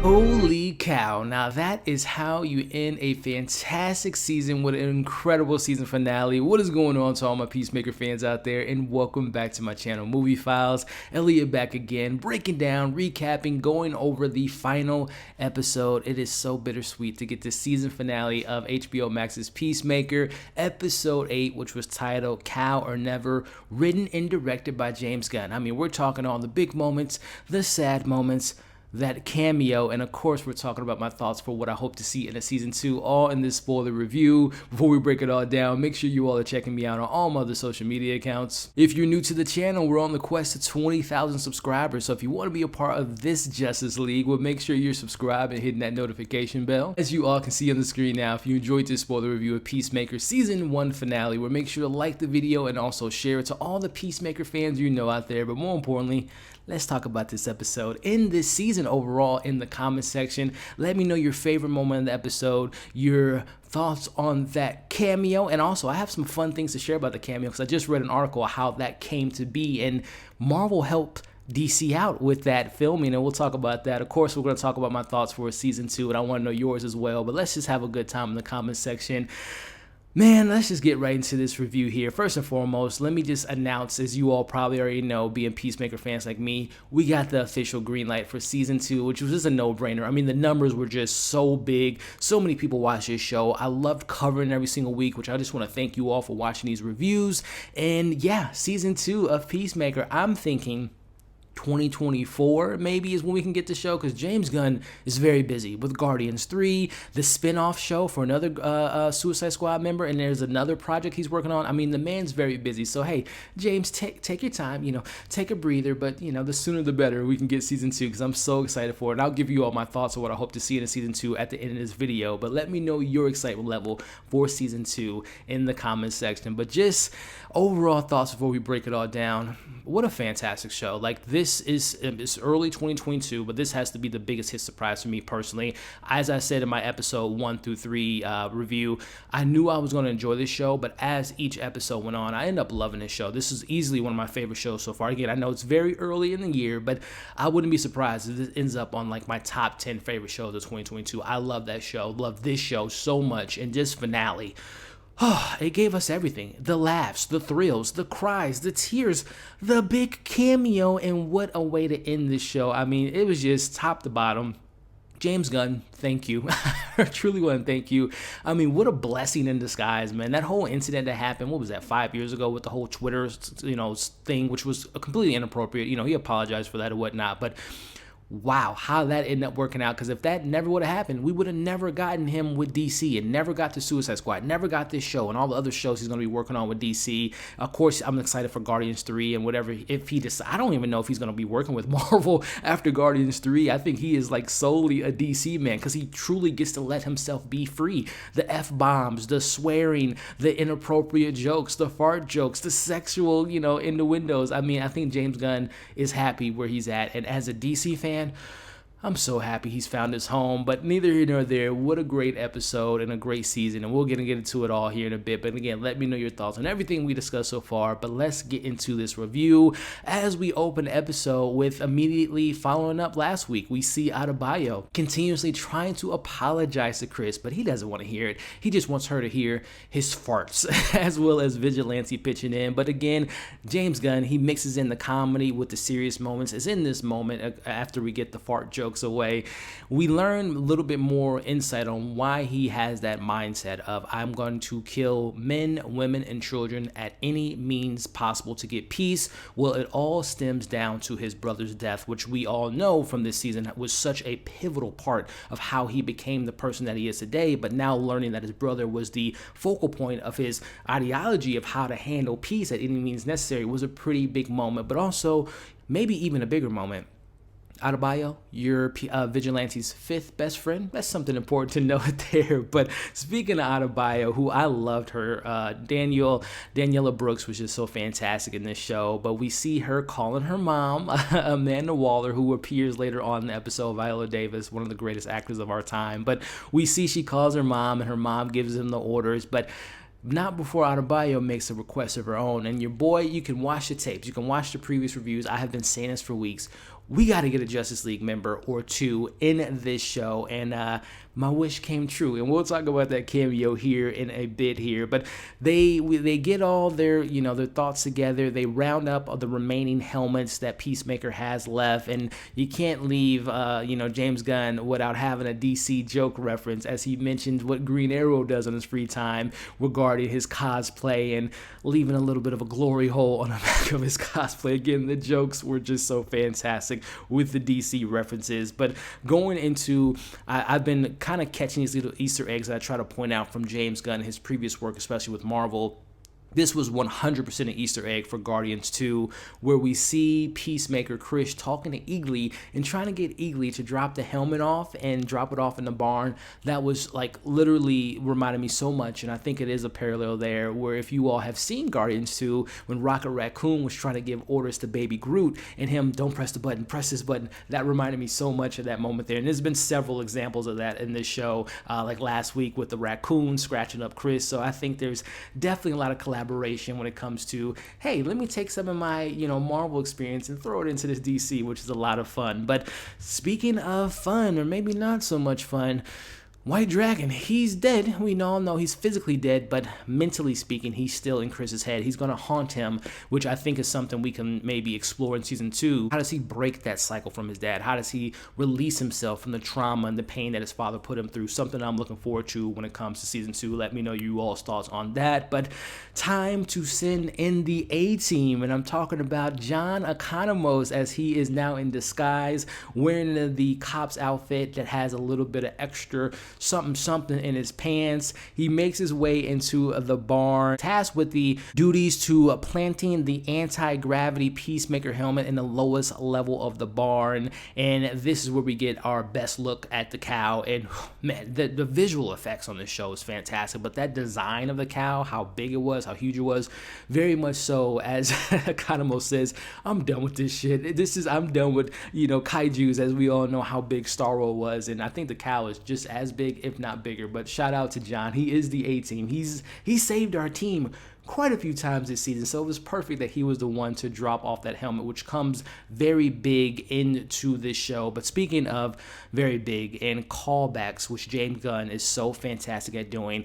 Holy cow, now that is how you end a fantastic season with an incredible season finale. What is going on to all my Peacemaker fans out there, and welcome back to my channel, Movie Files. Elliot back again, breaking down, recapping, going over the final episode. It is so bittersweet to get the season finale of HBO Max's Peacemaker, episode 8, which was titled Cow or Never, written and directed by James Gunn. I mean, we're talking all the big moments, the sad moments, that cameo, and of course we're talking about my thoughts for what I hope to see in a season 2, all in this spoiler review. Before we break it all down, make sure you all are checking me out on all my other social media accounts. If you're new to the channel, we're on the quest to 20,000 subscribers, so if you want to be a part of this Justice League, well, make sure you're subscribed and hitting that notification bell. As you all can see on the screen now, if you enjoyed this spoiler review of Peacemaker season 1 finale, well, make sure to like the video and also share it to all the Peacemaker fans you know out there. But more importantly, let's talk about this episode in this season overall in the comment section. Let me know your favorite moment of the episode, your thoughts on that cameo, and also I have some fun things to share about the cameo because I just read an article on how that came to be, and Marvel helped DC out with that filming, and we'll talk about that. Of course, we're going to talk about my thoughts for season 2, and I want to know yours as well, but let's just have a good time in the comment section. Man, let's just get right into this review here. First and foremost, let me just announce, as you all probably already know, being Peacemaker fans like me, we got the official green light for season 2, which was just a no-brainer. I mean, the numbers were just so big. So many people watch this show. I loved covering every single week, which I just want to thank you all for watching these reviews. And yeah, season 2 of Peacemaker, I'm thinking 2024 maybe is when we can get the show, because James Gunn is very busy with Guardians 3, the spin-off show for another Suicide Squad member, and there's another project he's working on. I mean, the man's very busy, so hey, James, take your time, take a breather, but the sooner the better we can get season 2, because I'm so excited for it. And I'll give you all my thoughts on what I hope to see in season 2 at the end of this video, but let me know your excitement level for season 2 in the comments section. But just overall thoughts before we break it all down. What a fantastic show. Like, this is, it's early 2022, but this has to be the biggest hit surprise for me personally. As I said in my episode 1 through 3 review, I knew I was going to enjoy this show, but as each episode went on, I ended up loving this show. This is easily one of my favorite shows so far. Again, I know it's very early in the year, but I wouldn't be surprised if this ends up on like my top 10 favorite shows of 2022. I love that show, love this show so much, and just finale. It gave us everything. The laughs, the thrills, the cries, the tears, the big cameo, and what a way to end this show. I mean, it was just top to bottom. James Gunn, thank you. I truly want to thank you. I mean, what a blessing in disguise, man. That whole incident that happened, what was that, 5 years ago with the whole Twitter, thing, which was completely inappropriate. He apologized for that or whatnot, but wow, how that ended up working out, because if that never would have happened, we would have never gotten him with DC and never got the Suicide Squad, never got this show and all the other shows he's going to be working on with DC. Of course, I'm excited for Guardians 3 and whatever. If he decides, I don't even know if he's going to be working with Marvel after Guardians 3. I think he is like solely a DC man, because he truly gets to let himself be free. The F-bombs, the swearing, the inappropriate jokes, the fart jokes, the sexual, innuendos. I mean, I think James Gunn is happy where he's at, and as a DC fan, I'm so happy he's found his home. But neither here nor there. What a great episode and a great season, and we'll get into it all here in a bit. But again, let me know your thoughts on everything we discussed so far. But let's get into this review as we open the episode with immediately following up last week. We see Adebayo continuously trying to apologize to Chris, but he doesn't want to hear it. He just wants her to hear his farts, as well as Vigilante pitching in. But again, James Gunn, he mixes in the comedy with the serious moments. It's in this moment, after we get the fart jokes away, we learn a little bit more insight on why he has that mindset of, I'm going to kill men, women, and children at any means possible to get peace. Well, it all stems down to his brother's death, which we all know from this season was such a pivotal part of how he became the person that he is today. But now learning that his brother was the focal point of his ideology of how to handle peace at any means necessary was a pretty big moment, but also maybe even a bigger moment. Adebayo, your Vigilante's 5th best friend. That's something important to note there. But speaking of Adebayo, who I loved her, Danielle Brooks was just so fantastic in this show. But we see her calling her mom, Amanda Waller, who appears later on in the episode, Viola Davis, one of the greatest actors of our time. But we see she calls her mom, and her mom gives him the orders. But not before Adebayo makes a request of her own. And your boy, you can watch the tapes. You can watch the previous reviews. I have been saying this for weeks. we got to get a Justice League member or two in this show, and my wish came true. And we'll talk about that cameo here in a bit here. But they get all their their thoughts together. They round up the remaining helmets that Peacemaker has left, and you can't leave James Gunn without having a DC joke reference, as he mentions what Green Arrow does on his free time regarding his cosplay and leaving a little bit of a glory hole on the back of his cosplay. Again, the jokes were just so fantastic with the DC references. But going into, I've been kind of catching these little Easter eggs that I try to point out from James Gunn, his previous work, especially with Marvel. This was 100% an Easter egg for Guardians 2, where we see Peacemaker Chris talking to Agee and trying to get Agee to drop the helmet off and drop it off in the barn. That was like literally reminded me so much, and I think it is a parallel there, where if you all have seen Guardians 2, when Rocket Raccoon was trying to give orders to Baby Groot and him, don't press the button, press this button, that reminded me so much of that moment there. And there's been several examples of that in this show, like last week with the raccoon scratching up Chris. So I think there's definitely a lot of collaboration when it comes to, hey, let me take some of my Marvel experience and throw it into this DC, which is a lot of fun. But speaking of fun, or maybe not so much fun, White Dragon, he's dead. We all know he's physically dead, but mentally speaking, he's still in Chris's head. He's going to haunt him, which I think is something we can maybe explore in season 2. How does he break that cycle from his dad? How does he release himself from the trauma and the pain that his father put him through? Something I'm looking forward to when it comes to season 2. Let me know you all's thoughts on that. But time to send in the A-Team, and I'm talking about John Economos, as he is now in disguise, wearing the cop's outfit that has a little bit of extra something in his pants. He makes his way into the barn, tasked with the duties to planting the anti-gravity Peacemaker helmet in the lowest level of the barn. And this is where we get our best look at the cow. And man, the visual effects on this show is fantastic, but that design of the cow, how big it was, how huge it was, very much so, as Economos says, I'm done with this shit. I'm done with kaijus, as we all know how big Starro was. And I think the cow is just as big, if not bigger. But shout out to John. He is the A-Team. He saved our team quite a few times this season, so it was perfect that he was the one to drop off that helmet, which comes very big into this show. But speaking of very big and callbacks, which James Gunn is so fantastic at doing,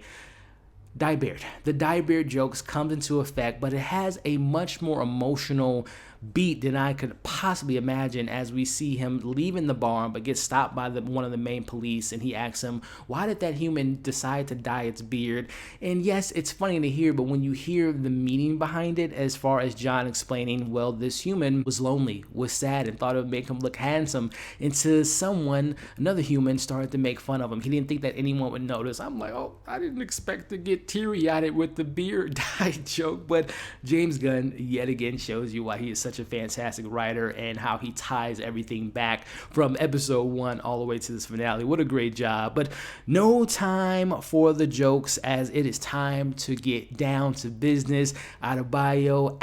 the Diebeard jokes comes into effect, but it has a much more emotional beat than I could possibly imagine, as we see him leaving the barn but gets stopped by one of the main police, and he asks him, why did that human decide to dye its beard? And yes, it's funny to hear, but when you hear the meaning behind it, as far as John explaining, well, this human was lonely, was sad, and thought it would make him look handsome, until another human started to make fun of him. He didn't think that anyone would notice. I'm like, oh, I didn't expect to get teary-eyed with the beard dye joke. But James Gunn yet again shows you why he is such a fantastic writer, and how he ties everything back from episode 1 all the way to this finale. What a great job. But no time for the jokes, as it is time to get down to business. Adebayo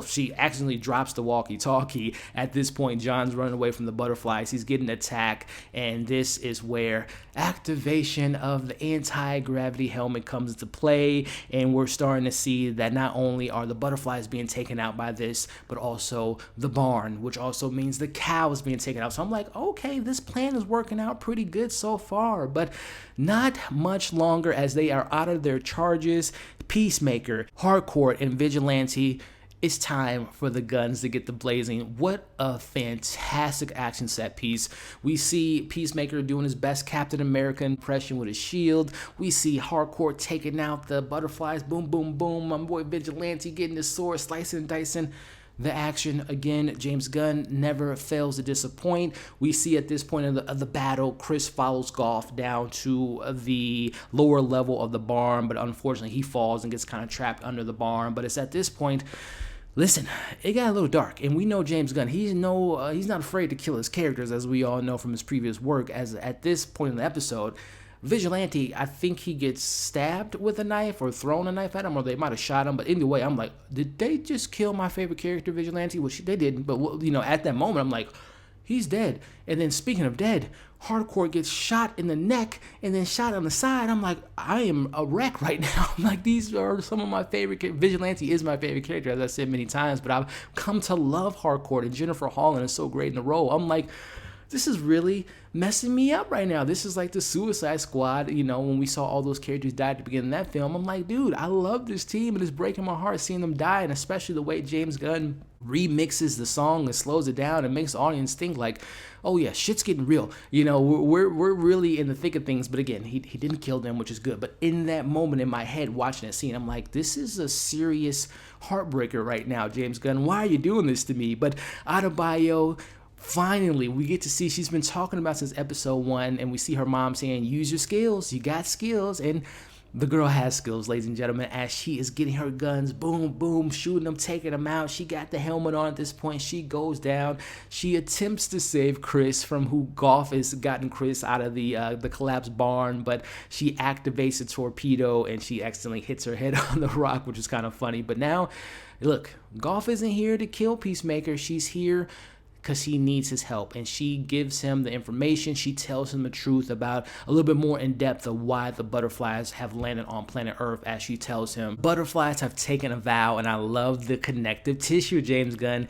she accidentally drops the walkie-talkie. At this point, John's running away from the butterflies. He's getting attacked, and this is where activation of the anti-gravity helmet comes into play, and we're starting to see that not only are the butterflies being taken out by this, but also the barn, which also means the cow is being taken out. So I'm like, okay, this plan is working out pretty good so far. But not much longer, as they are out of their charges. Peacemaker, Harcourt, and Vigilante, it's time for the guns to get the blazing. What a fantastic action set piece. We see Peacemaker doing his best Captain America impression with his shield. We see Harcourt taking out the butterflies. Boom, boom, boom. My boy Vigilante getting his sword, slicing and dicing. The action, again, James Gunn never fails to disappoint. We see at this point of the battle, Chris follows Goff down to the lower level of the barn, but unfortunately he falls and gets kind of trapped under the barn. But it's at this point, listen, it got a little dark, and we know James Gunn, he's not afraid to kill his characters, as we all know from his previous work. As at this point in the episode, Vigilante, I think he gets stabbed with a knife or thrown a knife at him, or they might have shot him. But anyway, I'm like, did they just kill my favorite character, Vigilante? Which they didn't, but at that moment, I'm like, he's dead. And then speaking of dead, Hardcore gets shot in the neck and then shot on the side. I'm like, I am a wreck right now. I'm like, these are some of my favorite. Vigilante is my favorite character, as I said many times, but I've come to love Hardcore, and Jennifer Holland is so great in the role. I'm like, this is really messing me up right now. This is like the Suicide Squad, when we saw all those characters die at the beginning of that film. I'm like, dude, I love this team, and it's breaking my heart seeing them die, and especially the way James Gunn remixes the song and slows it down and makes the audience think like, oh yeah, shit's getting real. We're really in the thick of things. But again, he didn't kill them, which is good. But in that moment in my head watching that scene, I'm like, this is a serious heartbreaker right now, James Gunn. Why are you doing this to me? But Adebayo, finally, we get to see, she's been talking about since episode 1, and we see her mom saying, use your skills, you got skills, and the girl has skills, ladies and gentlemen, as she is getting her guns, boom, boom, shooting them, taking them out. She got the helmet on at this point. She goes down. She attempts to save Chris from who Goff has gotten Chris out of the collapsed barn, but she activates a torpedo, and she accidentally hits her head on the rock, which is kind of funny. But now, look, Goff isn't here to kill Peacemaker. She's here because he needs his help, and she gives him the information. She tells him the truth about a little bit more in depth of why the butterflies have landed on planet Earth. As she tells him, butterflies have taken a vow, and I love the connective tissue, James Gunn.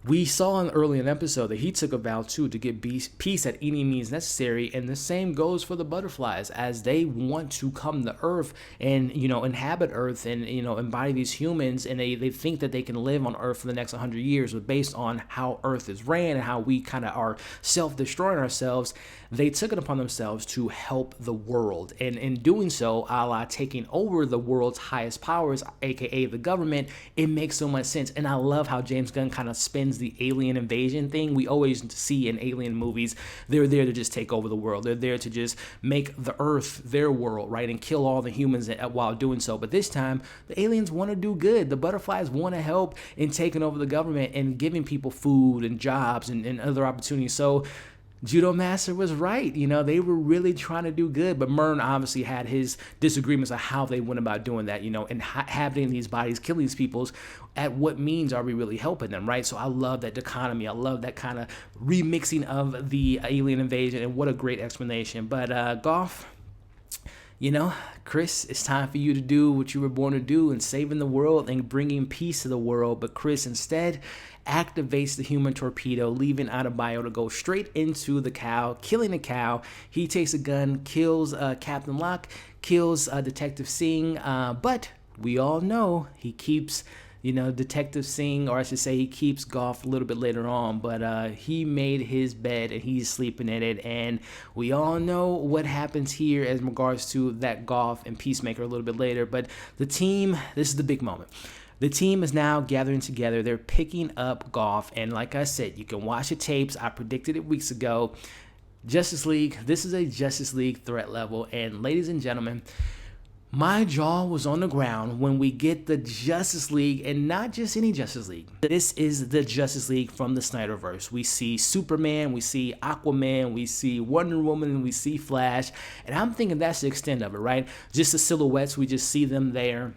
We saw early in the episode that he took a vow too to get peace at any means necessary, and the same goes for the butterflies as they want to come to Earth and inhabit Earth and embody these humans, and they think that they can live on Earth for the next 100 years, but based on how Earth is ran and how we kind of are self-destroying ourselves, they took it upon themselves to help the world, and in doing so, a la taking over the world's highest powers, aka the government. It makes so much sense, and I love how James Gunn kind of spins the alien invasion thing. We always see in alien movies, they're there to just take over the world. They're there to just make the Earth their world, right, and kill all the humans while doing so. But this time, the aliens want to do good. The butterflies want to help in taking over the government and giving people food and jobs and other opportunities. So Judo Master was right. They were really trying to do good, but Myrn obviously had his disagreements on how they went about doing that, inhabiting these bodies, killing these peoples. At what means are we really helping them, right? So I love that dichotomy. I love that kind of remixing of the alien invasion, and what a great explanation. But Goff, Chris, it's time for you to do what you were born to do and saving the world and bringing peace to the world. But Chris instead activates the human torpedo, leaving Adebayo to go straight into the cow, killing the cow. He takes a gun, kills Captain Locke, kills Detective Singh, but we all know he keeps Detective Singh, or I should say he keeps Goff a little bit later on, but he made his bed and he's sleeping in it, and we all know what happens here as regards to that Goff and Peacemaker a little bit later. But the team, this is the big moment. The team is now gathering together. They're picking up Goff, and like I said, you can watch the tapes. I predicted it weeks ago. Justice League, this is a Justice League threat level, and ladies and gentlemen, my jaw was on the ground when we get the Justice League, and not just any Justice League. This is the Justice League from the Snyderverse. We see Superman, we see Aquaman, we see Wonder Woman, we see Flash, and I'm thinking that's the extent of it, right? Just the silhouettes, we just see them there.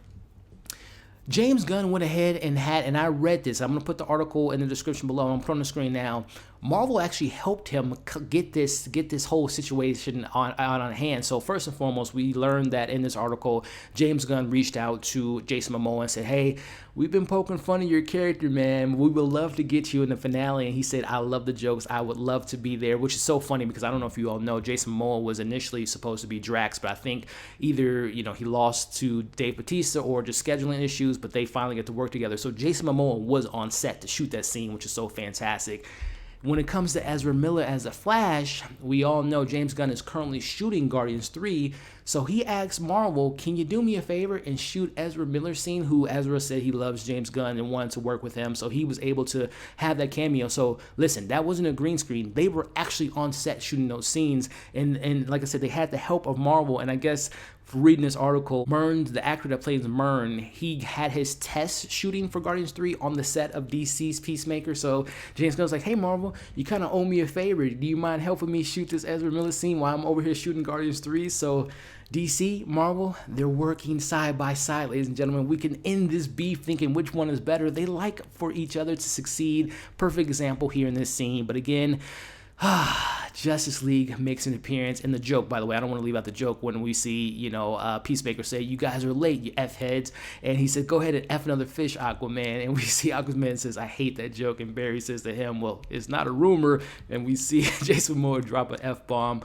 James Gunn went ahead and I read this. I'm going to put the article in the description below. I'm putting on the screen now. Marvel actually helped him get this whole situation on hand. So first and foremost, we learned that in this article, James Gunn reached out to Jason Momoa and said, hey, we've been poking fun of your character, man. We would love to get you in the finale. And he said, I love the jokes. I would love to be there, which is so funny because I don't know if you all know, Jason Momoa was initially supposed to be Drax, but I think either, he lost to Dave Bautista or just scheduling issues, but they finally get to work together. So Jason Momoa was on set to shoot that scene, which is so fantastic. When it comes to Ezra Miller as a Flash, we all know James Gunn is currently shooting Guardians 3, so he asked Marvel, can you do me a favor and shoot Ezra Miller's scene, who Ezra said he loves James Gunn and wanted to work with him, so he was able to have that cameo. So listen, that wasn't a green screen. They were actually on set shooting those scenes, and like I said, they had the help of Marvel, and I guess reading this article, Mern, the actor that plays Mern, he had his test shooting for Guardians 3 on the set of DC's Peacemaker. So James Gunn's like, hey Marvel, you kind of owe me a favor. Do you mind helping me shoot this Ezra Miller scene while I'm over here shooting Guardians 3? So DC, Marvel, they're working side by side, ladies and gentlemen. We can end this beef thinking which one is better. They like for each other to succeed. Perfect example here in this scene. But again, Justice League makes an appearance, and the joke, by the way, I don't want to leave out the joke when we see, Peacemaker say, you guys are late, you F-heads, and he said, go ahead and F another fish, Aquaman, and we see Aquaman says, I hate that joke, and Barry says to him, well, it's not a rumor, and we see Jason Momoa drop an F-bomb.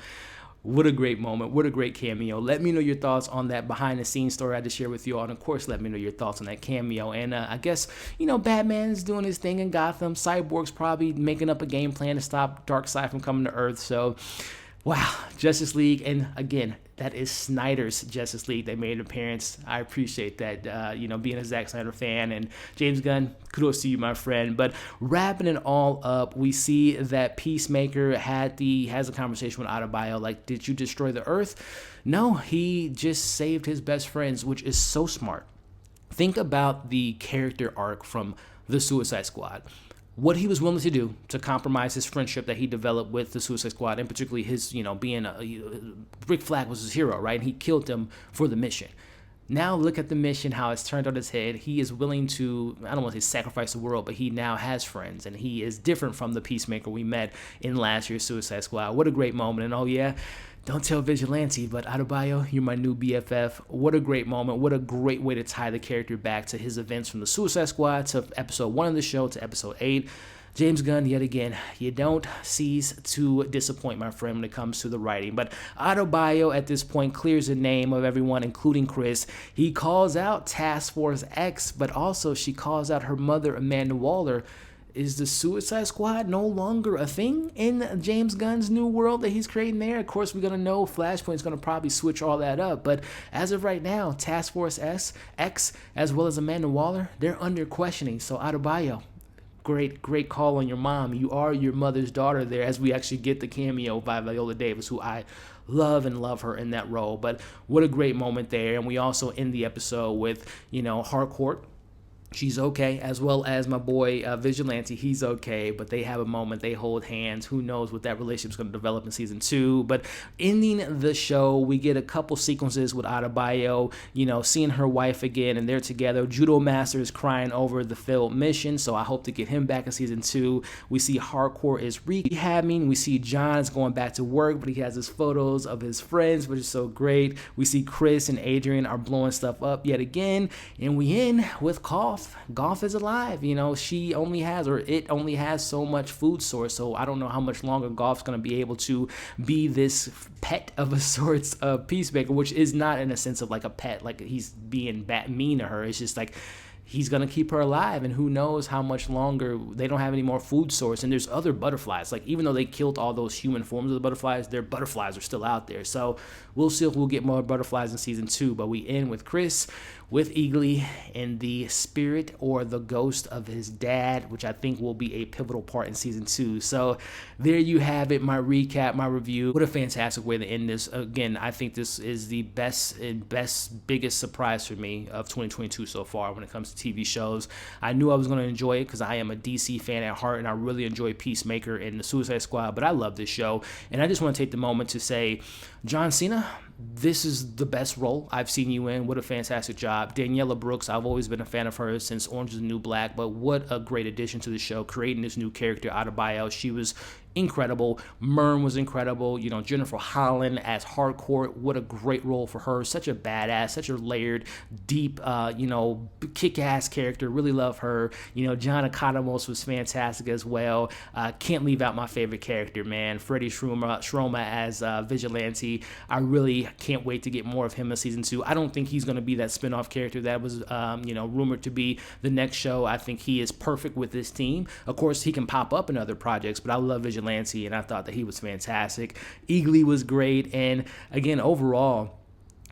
What a great moment. What a great cameo. Let me know your thoughts on that behind-the-scenes story I had to share with you all. And, of course, let me know your thoughts on that cameo. And I guess, Batman's doing his thing in Gotham. Cyborg's probably making up a game plan to stop Darkseid from coming to Earth. So, wow, Justice League. And, again, that is Snyder's Justice League. They made an appearance. I appreciate that, being a Zack Snyder fan. And James Gunn, kudos to you, my friend. But wrapping it all up, we see that Peacemaker has a conversation with Adebayo, like, did you destroy the Earth? No, he just saved his best friends, which is so smart. Think about the character arc from the Suicide Squad. What he was willing to do to compromise his friendship that he developed with the Suicide Squad, and particularly his, being Rick Flag was his hero, right? And he killed him for the mission. Now look at the mission, how it's turned on its head. He is willing to, I don't want to say sacrifice the world, but he now has friends, and he is different from the Peacemaker we met in last year's Suicide Squad. What a great moment. And oh yeah, don't tell Vigilante, but Adebayo, you're my new BFF. What a great moment. What a great way to tie the character back to his events from the Suicide Squad to episode 1 of the show to episode 8. James Gunn, yet again, you don't cease to disappoint, my friend, when it comes to the writing. But Adebayo, at this point, clears the name of everyone, including Chris. He calls out Task Force X, but also she calls out her mother, Amanda Waller. Is the Suicide Squad no longer a thing in James Gunn's new world that he's creating there? Of course, we're going to know Flashpoint's going to probably switch all that up. But as of right now, Task Force X, as well as Amanda Waller, they're under questioning. So Adebayo, great call on your mom. You are your mother's daughter there, as we actually get the cameo by Viola Davis, who I love her in that role. But what a great moment there. And we also end the episode with, Harcourt. She's okay, as well as my boy Vigilante. He's okay, but they have a moment. They hold hands. Who knows what that relationship's going to develop in season 2? But ending the show, we get a couple sequences with Adebayo, seeing her wife again, and they're together. Judo Master is crying over the failed mission, so I hope to get him back in season 2. We see Harcourt is rehabbing. We see John's going back to work, but he has his photos of his friends, which is so great. We see Chris and Adrian are blowing stuff up yet again, and we end with Cough. Golf is alive. It only has so much food source. So I don't know how much longer Golf's going to be able to be this pet of a sorts of Peacemaker, which is not in a sense of like a pet, like he's being mean to her. It's just like he's going to keep her alive, and who knows how much longer. They don't have any more food source, and there's other butterflies. Like, even though they killed all those human forms of the butterflies, their butterflies are still out there. So we'll see if we'll get more butterflies in season 2, but we end with Chris with Agee in the spirit or the ghost of his dad, which I think will be a pivotal part in season 2. So there you have it, my recap, my review. What a fantastic way to end this. Again, I think this is the biggest surprise for me of 2022 so far when it comes to TV shows. I knew I was going to enjoy it because I am a DC fan at heart, and I really enjoy Peacemaker and the Suicide Squad, but I love this show. And I just want to take the moment to say, John Cena, this is the best role I've seen you in. What a fantastic job. Danielle Brooks, I've always been a fan of hers since Orange is the New Black, but what a great addition to the show, creating this new character, Adebayo. She was incredible. Mern was incredible. Jennifer Holland as Harcourt, what a great role for her. Such a badass, such a layered, deep, kick-ass character. Really love her. John Economos was fantastic as well. Can't leave out my favorite character, man. Freddie Stroma as Vigilante. I really can't wait to get more of him in season 2. I don't think he's going to be that spin-off character that was, rumored to be the next show. I think he is perfect with this team. Of course, he can pop up in other projects, but I love Vigilante, and I thought that he was fantastic. Agee was great, and again, overall,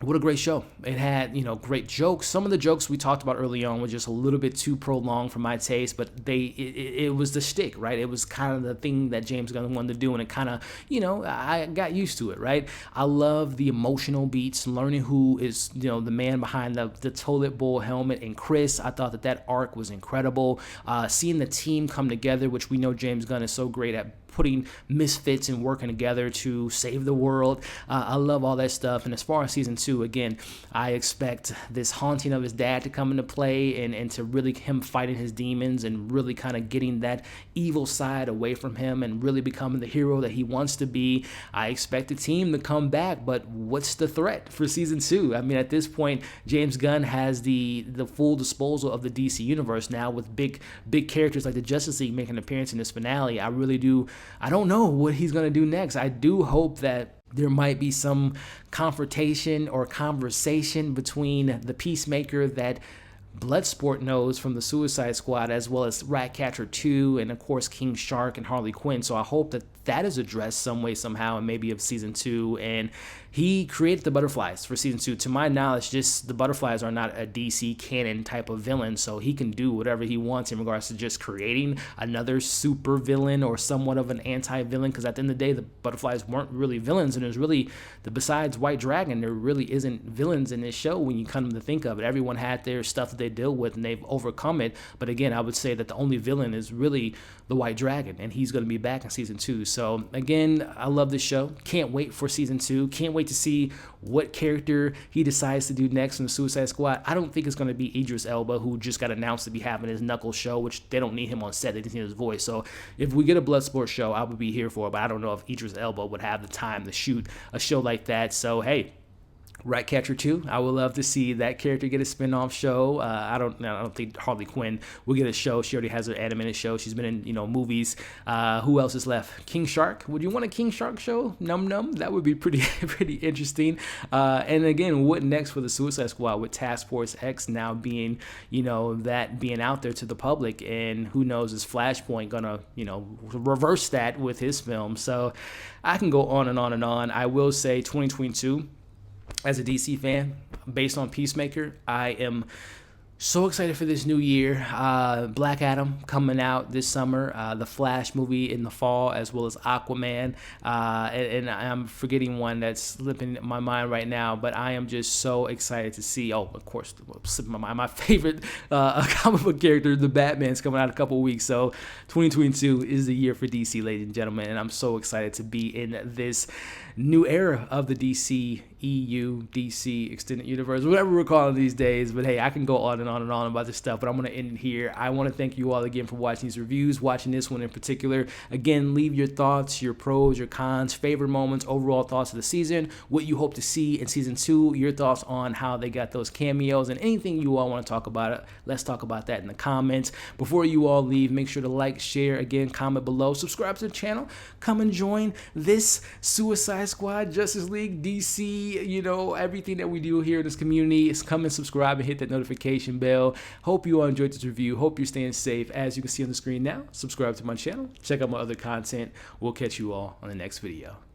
what a great show. It had, great jokes. Some of the jokes we talked about early on were just a little bit too prolonged for my taste, but it was the shtick, right? It was kind of the thing that James Gunn wanted to do, and it kind of, I got used to it, right? I love the emotional beats, learning who is, the man behind the toilet bowl helmet, and Chris. I thought that arc was incredible. Seeing the team come together, which we know James Gunn is so great at putting misfits and working together to save the world. I love all that stuff. And as far as season 2, again, I expect this haunting of his dad to come into play, and to really him fighting his demons and really kind of getting that evil side away from him and really becoming the hero that he wants to be. I expect the team to come back, but what's the threat for season 2? I mean, at this point, James Gunn has the full disposal of the DC universe now, with big characters like the Justice League making an appearance in this finale. I don't know what he's going to do next. I do hope that there might be some confrontation or conversation between the Peacemaker that Bloodsport knows from the Suicide Squad, as well as Ratcatcher 2, and of course King Shark and Harley Quinn. So I hope that is addressed some way, somehow, and maybe of season 2. And he created the butterflies for season 2. To my knowledge, just the butterflies are not a DC canon type of villain, so he can do whatever he wants in regards to just creating another super villain or somewhat of an anti-villain, because at the end of the day, the butterflies weren't really villains, and there's really, besides White Dragon, there really isn't villains in this show when you come to think of it. Everyone had their stuff that they deal with, and they've overcome it. But again, I would say that the only villain is really the White Dragon, and he's going to be back in season 2. So again, I love this show. Can't wait for season 2. Can't wait to see what character he decides to do next in the Suicide Squad. I don't think it's going to be Idris Elba, who just got announced to be having his Knuckles show, which they don't need him on set. They just need his voice. So if we get a Bloodsport show, I would be here for it, but I don't know if Idris Elba would have the time to shoot a show like that. So hey, Ratcatcher 2, I would love to see that character get a spin-off show. I don't think Harley Quinn will get a show. She already has her animated show. She's been in, movies. Who else is left? King Shark. Would you want a King Shark show? Num. That would be pretty interesting. And again, what next for the Suicide Squad with Task Force X now being, that being out there to the public, and who knows, is Flashpoint gonna, reverse that with his film? So I can go on and on and on. I will say 2022, as a DC fan, based on Peacemaker, I am so excited for this new year. Black Adam coming out this summer, the Flash movie in the fall, as well as Aquaman, and I'm forgetting one that's slipping my mind right now, but I am just so excited to see, of course, slipping my mind, my favorite comic book character, the Batman's coming out in a couple of weeks. So 2022 is the year for DC, ladies and gentlemen, and I'm so excited to be in this new era of the DC EU, DC Extended Universe, whatever we're calling these days. But hey, I can go on and on and on about this stuff, but I'm going to end it here. I want to thank you all again for watching these reviews, watching this one in particular. Again, leave your thoughts, your pros, your cons, favorite moments, overall thoughts of the season, what you hope to see in season 2, your thoughts on how they got those cameos, and anything you all want to talk about. Let's talk about that in the comments. Before you all leave, make sure to like, share, again, comment below, subscribe to the channel, come and join this Suicide Squad, Justice League, DC, everything that we do here in this community. Is come and subscribe and hit that notification bell. Hope you all enjoyed this review. Hope you're staying safe. As you can see on the screen now, subscribe to my channel, check out my other content. We'll catch you all on the next video.